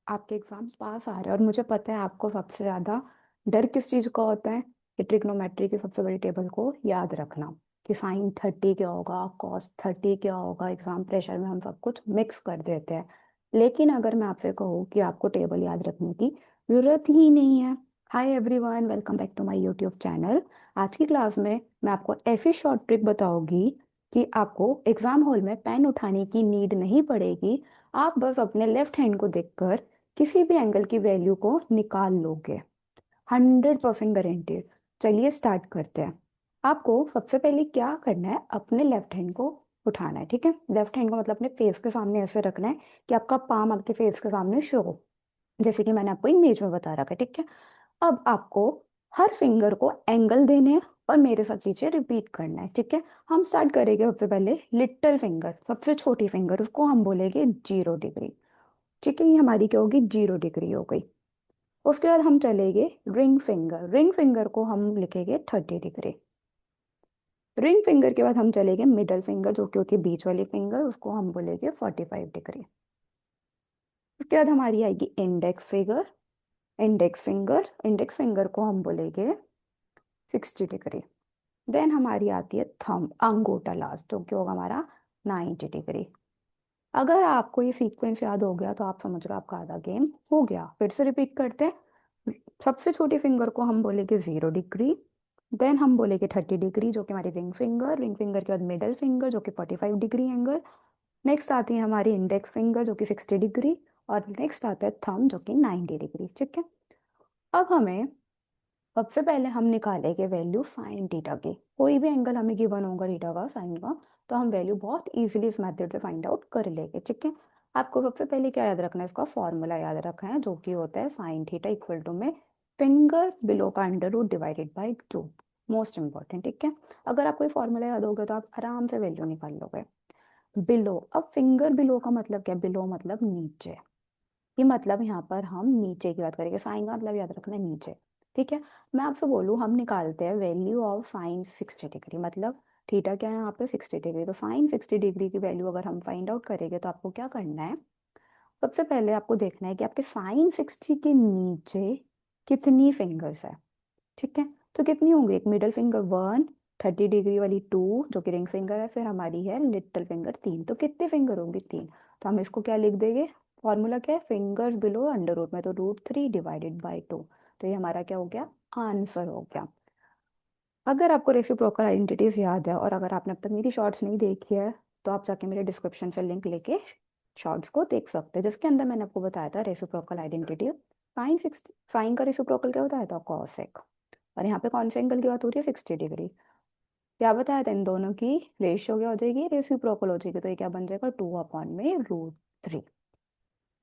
आपके एग्जाम पास आ रहे हैं और मुझे पता है आपको सबसे ज़्यादा डर किस चीज़ का होता है कि ट्रिग्नोमेट्री की सबसे बड़ी टेबल को याद रखना कि साइन 30 क्या होगा, कॉस 30 क्या होगा। एग्जाम प्रेशर में हम सब कुछ मिक्स कर देते हैं। लेकिन अगर मैं आपसे कहूँ कि आपको टेबल याद रखने की जरूरत ही नहीं है। Hi everyone, welcome back to my YouTube channel. आज की क्लास में मैं आपको ऐसी शॉर्ट ट्रिक बताऊंगी कि आपको एग्जाम हॉल में पेन उठाने की नीड नहीं पड़ेगी। आप बस अपने लेफ्ट हैंड को देखकर किसी भी एंगल की वैल्यू को निकाल लोगे। 100% गारंटेड। चलिए स्टार्ट करते हैं। आपको सबसे पहले क्या करना है, अपने लेफ्ट हैंड को उठाना है। ठीक है, लेफ्ट हैंड को मतलब अपने फेस के सामने ऐसे रखना है कि आपका पाम आपके फेस के सामने शो हो, जैसे कि मैंने आपको इमेज में बता रखा है। ठीक है, अब आपको हर फिंगर को एंगल देने हैं और मेरे साथ पीछे रिपीट करना है। ठीक है, हम स्टार्ट करेंगे सबसे पहले लिटिल फिंगर, सबसे छोटी फिंगर, उसको हम बोलेंगे 0 डिग्री। ठीक है, ये हमारी क्या होगी, 0 डिग्री हो गई। उसके बाद हम चलेंगे रिंग फिंगर, रिंग फिंगर को हम लिखेंगे 30 डिग्री। रिंग फिंगर के बाद हम चलेंगे मिडल फिंगर, जो कि होती है बीच वाली फिंगर, उसको हम बोलेंगे 45 डिग्री। उसके बाद हमारी आएगी इंडेक्स फिंगर, इंडेक्स फिंगर को हम बोलेंगे 60 डिग्री। देन हमारी आती है थंब, अंगूठा लास्ट, जो कि होगा हमारा 90 डिग्री। अगर आपको ये सीक्वेंस याद हो गया तो आप समझ लो आपका आधा गेम हो गया। फिर से रिपीट करते हैं। सबसे छोटी फिंगर को हम बोलेंगे 0 डिग्री, देन हम बोलेंगे 30 डिग्री जो कि हमारी रिंग फिंगर, रिंग फिंगर के बाद मिडल फिंगर जो कि 45 डिग्री एंगल। नेक्स्ट आती है हमारी इंडेक्स फिंगर जो कि 60 डिग्री, और नेक्स्ट आता है थंब जो कि 90 डिग्री। ठीक है, अब हमें सबसे पहले हम निकालेंगे वैल्यू साइन थीटा की। कोई भी एंगल हमें गिवन होगा थीटा का, साइन का, तो हम वैल्यू बहुत इजीली इस मेथड से फाइंड आउट कर लेंगे। ठीक है, आपको सबसे पहले क्या याद रखना है, इसका फॉर्मूला याद रखना है, जो कि होता है साइन थीटा इक्वल टू में फिंगर बिलो का under root divided by 2। Most important. ठीक है, अगर आपको ये फॉर्मूला याद होगा तो आप आराम से वैल्यू निकाल लोगे। बिलो, अब फिंगर बिलो का मतलब क्या, बिलो मतलब नीचे। ये मतलब यहाँ पर हम नीचे की बात करेंगे, साइन का मतलब याद रखना है नीचे। ठीक है, मैं आपसे बोलूँ हम निकालते हैं वैल्यू ऑफ साइन 60 डिग्री, मतलब थीटा क्या है यहाँ पे 60 डिग्री, तो साइन 60 डिग्री की वैल्यू अगर हम फाइंड आउट करेंगे तो आपको क्या करना है, सबसे पहले आपको देखना है कि आपके साइन 60 के नीचे कितनी फिंगर्स है। ठीक है, तो कितनी होंगी, एक मिडल फिंगर 1, 30 डिग्री वाली 2 जो कि रिंग फिंगर है, फिर हमारी है लिटिल फिंगर 3, तो कितने फिंगर होंगी 3। तो हम इसको क्या लिख देंगे, फॉर्मूला क्या है, फिंगर्स बिलो अंडर रूट में, तो √3 डिवाइडेड बाई 2। तो ये हमारा क्या हो गया, आंसर हो गया। अगर आपको रेसिप्रोकल आइडेंटिटीज याद है और अगर आपने अब तक मेरी शॉर्ट्स नहीं देखी है तो आप जाके मेरे डिस्क्रिप्शन से लिंक लेके शॉर्ट्स को देख सकते हैं, जिसके अंदर मैंने आपको बताया था रेसिप्रोकल आइडेंटिटी। साइन का रेसिप्रोकल क्या बताया था, कॉसेक। और यहाँ पे कौन से एंगल की बात हो रही है, 60 डिग्री। क्या बताया था, इन दोनों की रेशियो क्या हो जाएगी, रेसिप्रोकल हो जाएगी, तो ये क्या बन जाएगा, 2/√3।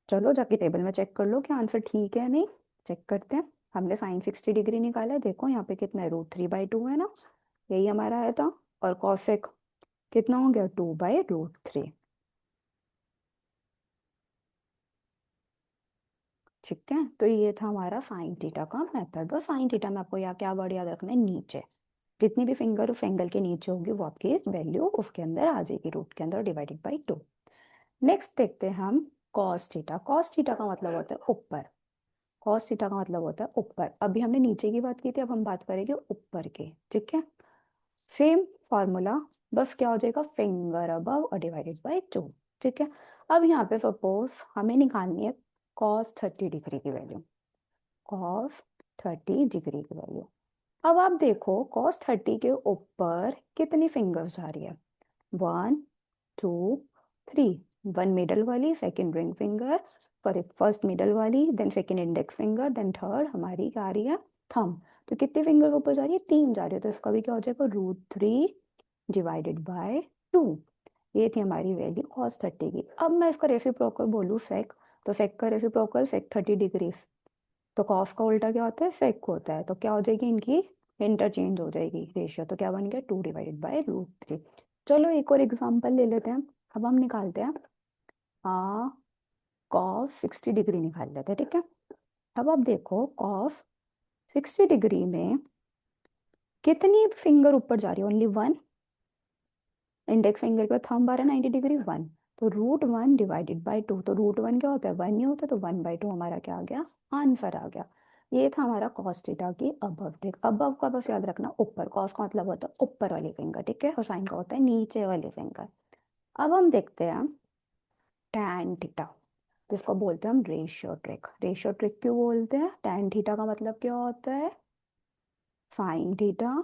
चलो जाके टेबल में चेक कर लो कि आंसर ठीक है नहीं। चेक करते हैं। हमने साइन 60 डिग्री निकाला है, देखो यहाँ पे कितना है, √3/2 है ना, यही हमारा आया था। और कॉसेक कितना हो गया, 2/√3। ठीक है, तो ये था हमारा साइन थीटा का मेथड। और साइन थीटा में आपको यहाँ क्या वर्ड याद रखना है, नीचे। जितनी भी फिंगर उस एंगल के नीचे होगी वो आपकी वैल्यू उसके अंदर आ जाएगी, रूट के अंदर, डिवाइडेड बाई 2। नेक्स्ट देखते हैं हम कॉस थीटा। कॉस थीटा का मतलब होता है ऊपर। कॉस थीटा का मतलब होता है ऊपर। अभी हमने नीचे की बात की थी, अब हम बात करेंगे ऊपर की। ठीक है, सेम फॉर्मूला, बस क्या हो जाएगा, फिंगर अबव और डिवाइडेड बाई 2। ठीक है, अब यहाँ पे सपोज हमें निकालनी है cos 30 डिग्री की वैल्यू, cos 30 डिग्री की वैल्यू। अब आप देखो cos 30 के ऊपर कितनी फिंगर्स जा रही है, 1, 2, 3। वन मिडल वाली, second ring finger, sorry first middle वाली, then second index finger, then third हमारी क्या आ रही है, थंब। तो कितनी फिंगर ऊपर जा रही है, 3 जा रही है, तो इसका भी क्या हो जाएगा, √3 डिवाइडेड बाय 2। ये थी हमारी वैल्यू cos 30 की। अब मैं इसका रेसिप्रोकल बोलूँ सेक, तो सेक का रेसिप्रोकल सेक 30 डिग्री। तो कॉस का उल्टा क्या होता है, सेक होता है, तो क्या हो जाएगी, इनकी इंटरचेंज हो जाएगी रेशियो, तो क्या बन गया, 2/√3। चलो एक और एग्जांपल ले लेते हैं। अब हम निकालते हैं कॉस 60 डिग्री निकाल लेते हैं। ठीक है, अब आप देखो कॉस 60 डिग्री में कितनी फिंगर ऊपर जा रही है, ओनली 1। इंडेक्स फिंगर के बाद थंब आ रहा है 90 डिग्री, 1। तो √1 डिवाइडेड बाई 2, तो √1 क्या होता है, 1 ही होता है, तो 1/2 हमारा क्या आ गया, आंसर आ गया। ये था हमारा कॉस थीटा की अबव ट्रिक। अबव का बस याद रखना ऊपर, कॉस का मतलब होता है ऊपर वाली फिंगर, ठीक है, और साइन का होता है नीचे वाली फिंगर। अब हम देखते हैं टैन थीटा, जिसको बोलते हैं हम रेशियो ट्रिक। रेशियो ट्रिक क्यों बोलते हैं, टैन थीटा का मतलब क्या होता है, साइन थीटा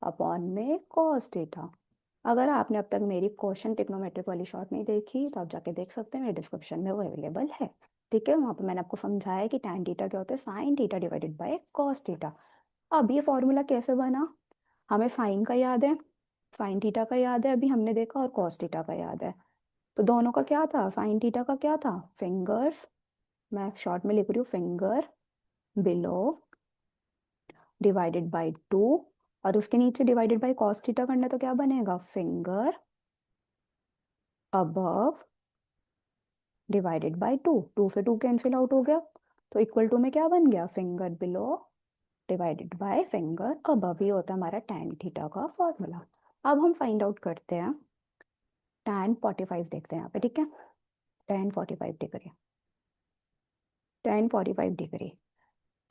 अपॉन में कॉस थीटा। अगर आपने अब तक मेरी क्वेश्चन ट्रिग्नोमेट्रिक वाली शॉर्ट नहीं देखी तो आप जाके देख सकते हैं, मेरे डिस्क्रिप्शन में वो अवेलेबल है, ठीक है। वहाँ पे मैंने आपको समझाया है कि टैन थीटा क्या होता है, sine theta divided by cos theta. अब ये फॉर्मूला कैसे बना, हमें साइन का याद है, साइन थीटा का याद है अभी हमने देखा, और कॉस थीटा का याद है। तो दोनों का क्या था, साइन थीटा का क्या था, फिंगर्स, मैं शॉर्ट में लिख रही हूँ, फिंगर बिलो डिवाइडेड बाई 2, और उसके नीचे डिवाइडेड बाई कॉस थीटा करना, तो क्या बनेगा, फिंगर अबव डिवाइडेड बाई 2, 2 से 2 कैंसिल आउट हो गया, तो इक्वल टू में क्या बन गया, finger below divided by finger above. ये होता है हमारा टैन थीटा का फॉर्मूला। अब हम फाइंड आउट करते हैं टैन 45, देखते हैं यहाँ पे, ठीक है, टैन 45 डिग्री, टैन 45 डिग्री।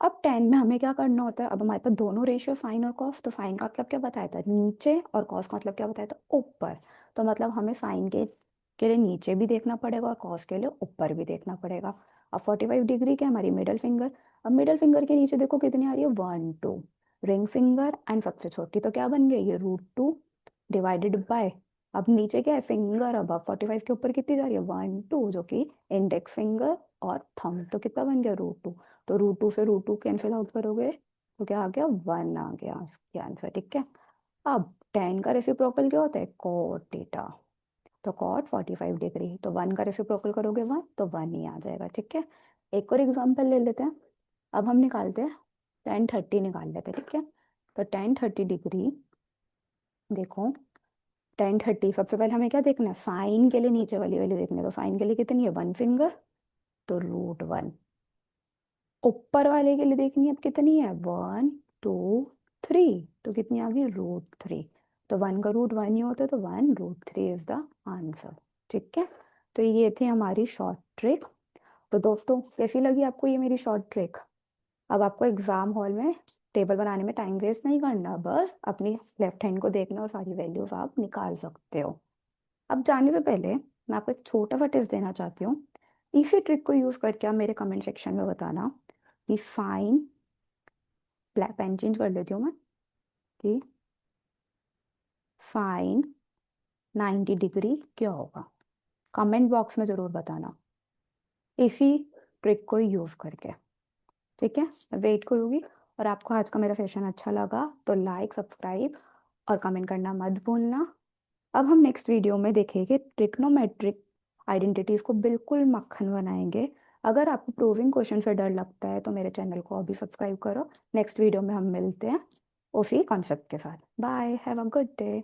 अब टेन में हमें क्या करना होता है, अब हमारे पास दोनों रेशियो साइन और कॉस, तो साइन का मतलब क्या बताया था, नीचे, और कॉस का मतलब क्या बताया था, ऊपर। तो मतलब हमें साइन के लिए नीचे भी देखना पड़ेगा और कॉस के लिए ऊपर भी देखना पड़ेगा। अब 45 डिग्री क्या, हमारी मिडल फिंगर, अब मिडल फिंगर के नीचे देखो कितनी आ रही है, 1 2, रिंग फिंगर एंड सबसे छोटी, तो क्या बन गई ये, √2 डिवाइडेड बाय, अब नीचे क्या है, फिंगर अब 45 के ऊपर कितनी जा रही है, 1 2, जो कि इंडेक्स फिंगर और थंब, तो कितना बन गया, √2। तो √2 से √2 कैंसिल आउट करोगे तो क्या आ गया, 1 आ गया इसके आंसर, ठीक है। अब टेन का रेसिप्रोकल क्या होता है, कॉट थीटा, तो कॉट 45 डिग्री, तो 1 का रेसिप्रोकल करोगे 1, तो 1 ही आ जाएगा, ठीक है। एक और एग्जांपल ले लेते हैं, अब हम निकालते हैं tan 30, निकाल लेते हैं, ठीक है। तो tan 30 डिग्री, देखो tan 30, सबसे पहले हमें क्या देखना है, साइन के लिए नीचे वाली वैल्यू देखनी है, तो साइन के लिए कितनी है, 1 फिंगर, तो √1। ऊपर वाले के लिए देखनी है अब कितनी है, 1 2 3, तो कितनी आ गई, √3। तो 1 का रूट 1 ही होता है, तो 1 √3 इज द आंसर, ठीक है। तो ये थी हमारी शॉर्ट ट्रिक। तो दोस्तों कैसी लगी आपको ये मेरी शॉर्ट ट्रिक। अब आपको एग्जाम हॉल में टेबल बनाने में टाइम वेस्ट नहीं करना, बस अपनी लेफ्ट हैंड को देखना और सारी वैल्यूज आप निकाल सकते हो। अब जाने से पहले मैं आपको एक छोटा सा टेस्ट देना चाहती हूँ। इसी ट्रिक को यूज करके आप मेरे कमेंट सेक्शन में बताना कि साइन, पेन चेंज कर लेती हूँ मैं, कि साइन 90 डिग्री क्या होगा, कमेंट बॉक्स में जरूर बताना इसी ट्रिक को यूज करके, ठीक है। मैं वेट करूँगी। और आपको आज का मेरा सेशन अच्छा लगा तो लाइक, सब्सक्राइब और कमेंट करना मत भूलना। अब हम नेक्स्ट वीडियो में देखेंगे ट्रिग्नोमेट्रिक आइडेंटिटीज को बिल्कुल मक्खन बनाएंगे। अगर आपको प्रूविंग क्वेश्चन से डर लगता है तो मेरे चैनल को अभी सब्सक्राइब करो। नेक्स्ट वीडियो में हम मिलते हैं उसी कॉन्सेप्ट के साथ। Bye, have a good day,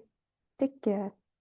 take care.